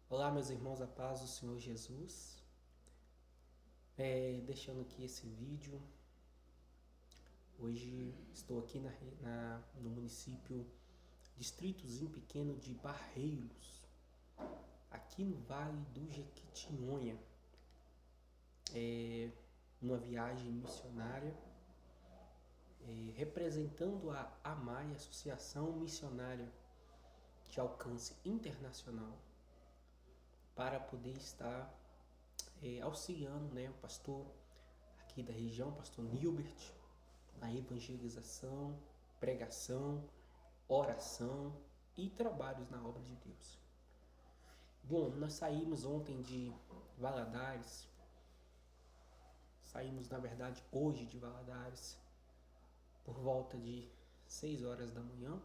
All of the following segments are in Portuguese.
Olá, meus irmãos, a paz do Senhor Jesus. Deixando aqui esse vídeo. Hoje estou aqui no município, distritozinho pequeno de Barreiros, aqui no Vale do Jequitinhonha, numa viagem missionária, representando a AMAI, Associação Missionária de Alcance Internacional, para poder estar auxiliando, o pastor aqui da região, o pastor Nilbert, na evangelização, pregação, oração e trabalhos na obra de Deus. Bom, nós saímos ontem de Valadares, saímos na verdade hoje de Valadares, por volta de 6 horas da manhã.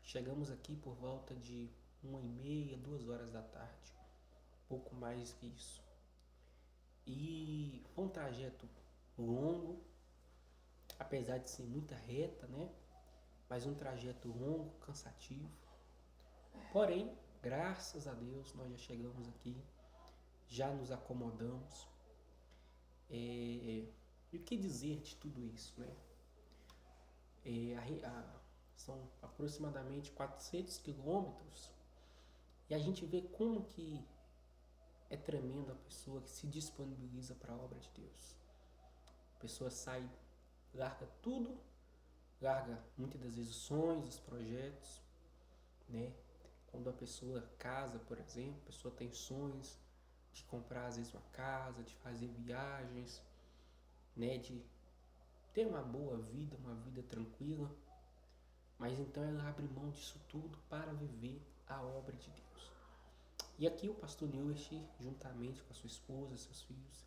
Chegamos aqui por volta de 1h30, 2 horas da tarde, pouco mais que isso. E foi um trajeto longo, apesar de ser muita reta, mas um trajeto longo, cansativo. Porém, graças a Deus, nós já chegamos aqui, já nos acomodamos. E o que dizer de tudo isso, São aproximadamente 400 quilômetros e a gente vê como que é tremenda a pessoa que se disponibiliza para a obra de Deus. A pessoa sai, larga tudo, larga muitas das vezes os sonhos, os projetos, Quando a pessoa casa, por exemplo, a pessoa tem sonhos de comprar às vezes uma casa, de fazer viagens, de ter uma boa vida, uma vida tranquila, mas então ela abre mão disso tudo para viver a obra de Deus. E aqui o pastor Nilbert, juntamente com a sua esposa, seus filhos,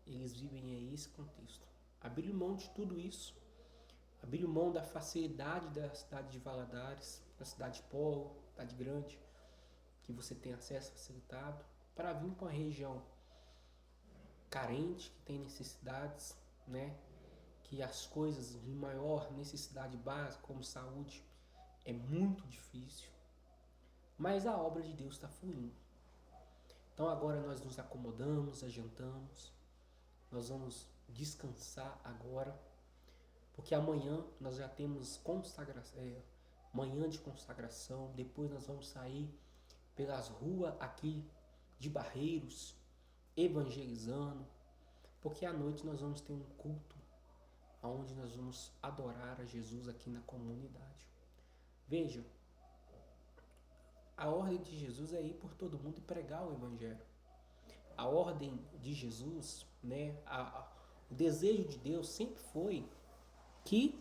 eles vivem aí esse contexto. Abrir mão de tudo isso, abrir mão da facilidade da cidade de Valadares, da cidade polo, cidade grande, que você tem acesso facilitado, para vir para uma região carente, que tem necessidades, que as coisas de maior necessidade básica, como saúde, é muito difícil, mas a obra de Deus está fluindo. Então agora nós nos acomodamos, adiantamos, nós vamos descansar agora, porque amanhã nós já temos manhã de consagração, depois nós vamos sair pelas ruas aqui de Barreiros, evangelizando, porque à noite nós vamos ter um culto onde nós vamos adorar a Jesus aqui na comunidade. Veja, a ordem de Jesus é ir por todo mundo e pregar o evangelho. A ordem de Jesus, o desejo de Deus sempre foi que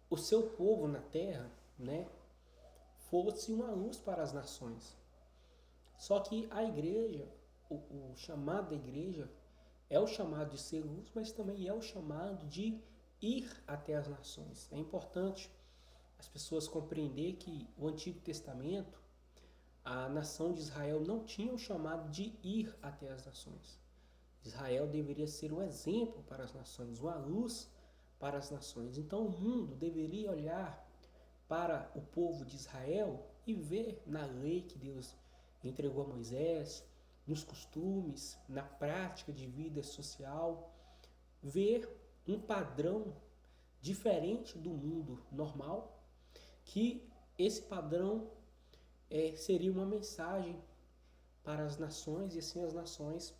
o seu povo na terra, fosse uma luz para as nações. Só que a igreja, o chamado da igreja é o chamado de ser luz, mas também é o chamado de ir até as nações. É importante as pessoas compreender que o Antigo Testamento, a nação de Israel não tinha o chamado de ir até as nações. Israel deveria ser um exemplo para as nações, uma luz para as nações. Então o mundo deveria olhar para o povo de Israel e ver na lei que Deus entregou a Moisés, nos costumes, na prática de vida social, ver um padrão diferente do mundo normal, que esse padrão seria uma mensagem para as nações, e assim as nações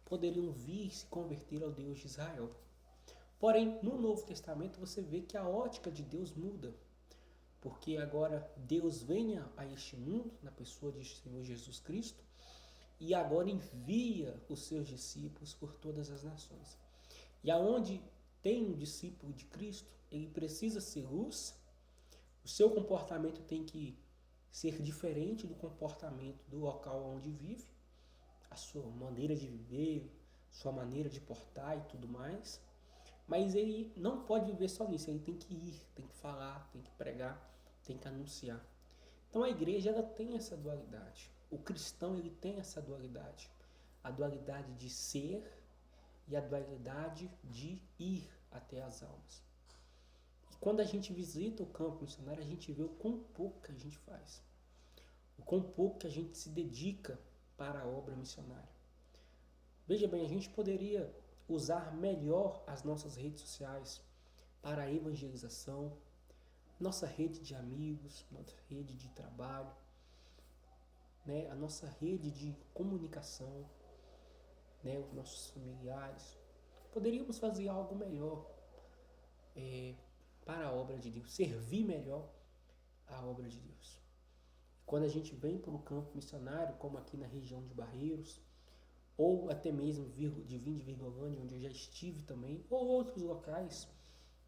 poderiam vir se converter ao Deus de Israel. Porém, no Novo Testamento você vê que a ótica de Deus muda, porque agora Deus vem a este mundo na pessoa de Senhor Jesus Cristo e agora envia os seus discípulos por todas as nações. E aonde tem um discípulo de Cristo, ele precisa ser luz, o seu comportamento tem que ser diferente do comportamento do local onde vive, a sua maneira de viver, sua maneira de portar e tudo mais. Mas ele não pode viver só nisso, ele tem que ir, tem que falar, tem que pregar, tem que anunciar. Então a igreja ela tem essa dualidade. O cristão ele tem essa dualidade. A dualidade de ser e a dualidade de ir até as almas. E quando a gente visita o campo missionário, a gente vê o quão pouco que a gente faz, o quão pouco que a gente se dedica para a obra missionária. Veja bem, a gente poderia usar melhor as nossas redes sociais para a evangelização, nossa rede de amigos, nossa rede de trabalho, né, a nossa rede de comunicação, né, os nossos familiares. Poderíamos fazer algo melhor para a obra de Deus, servir melhor a obra de Deus. Quando a gente vem para o campo missionário, como aqui na região de Barreiros, ou até mesmo de Vim de Virgolândia, onde eu já estive também, ou outros locais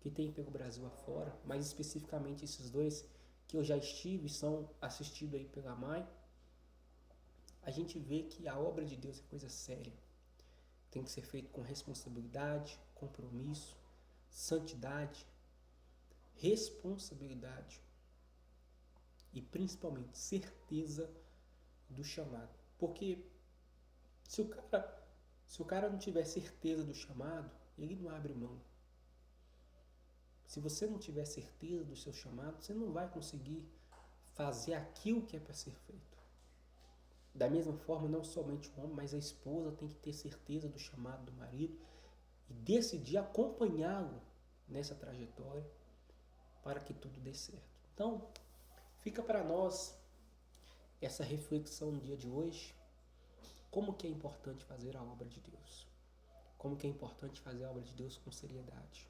que tem pelo Brasil afora, mas especificamente esses dois que eu já estive, são assistidos aí pela MAI, a gente vê que a obra de Deus é coisa séria. Tem que ser feito com responsabilidade, compromisso, santidade, responsabilidade e principalmente certeza do chamado. Porque se o cara não tiver certeza do chamado, ele não abre mão. Se você não tiver certeza do seu chamado, você não vai conseguir fazer aquilo que é para ser feito. Da mesma forma, não somente o homem, mas a esposa tem que ter certeza do chamado do marido e decidir acompanhá-lo nessa trajetória para que tudo dê certo. Então, fica para nós essa reflexão no dia de hoje, como que é importante fazer a obra de Deus. Como que é importante fazer a obra de Deus com seriedade.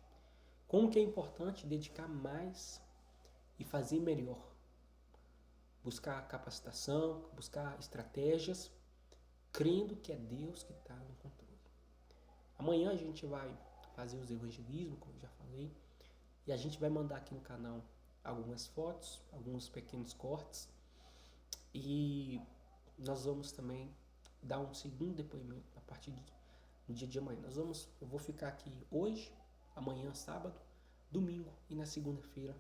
Como que é importante dedicar mais e fazer melhor. Buscar capacitação, buscar estratégias, crendo que é Deus que está no controle. Amanhã a gente vai fazer os evangelismos, como eu já falei, e a gente vai mandar aqui no canal algumas fotos, alguns pequenos cortes, e nós vamos também dar um segundo depoimento a partir do dia de amanhã. Eu vou ficar aqui hoje, amanhã, sábado, domingo e na segunda-feira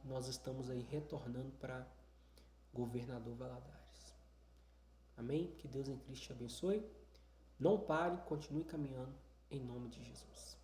nós estamos aí retornando para Governador Valadares. Amém? Que Deus em Cristo te abençoe. Não pare, continue caminhando em nome de Jesus.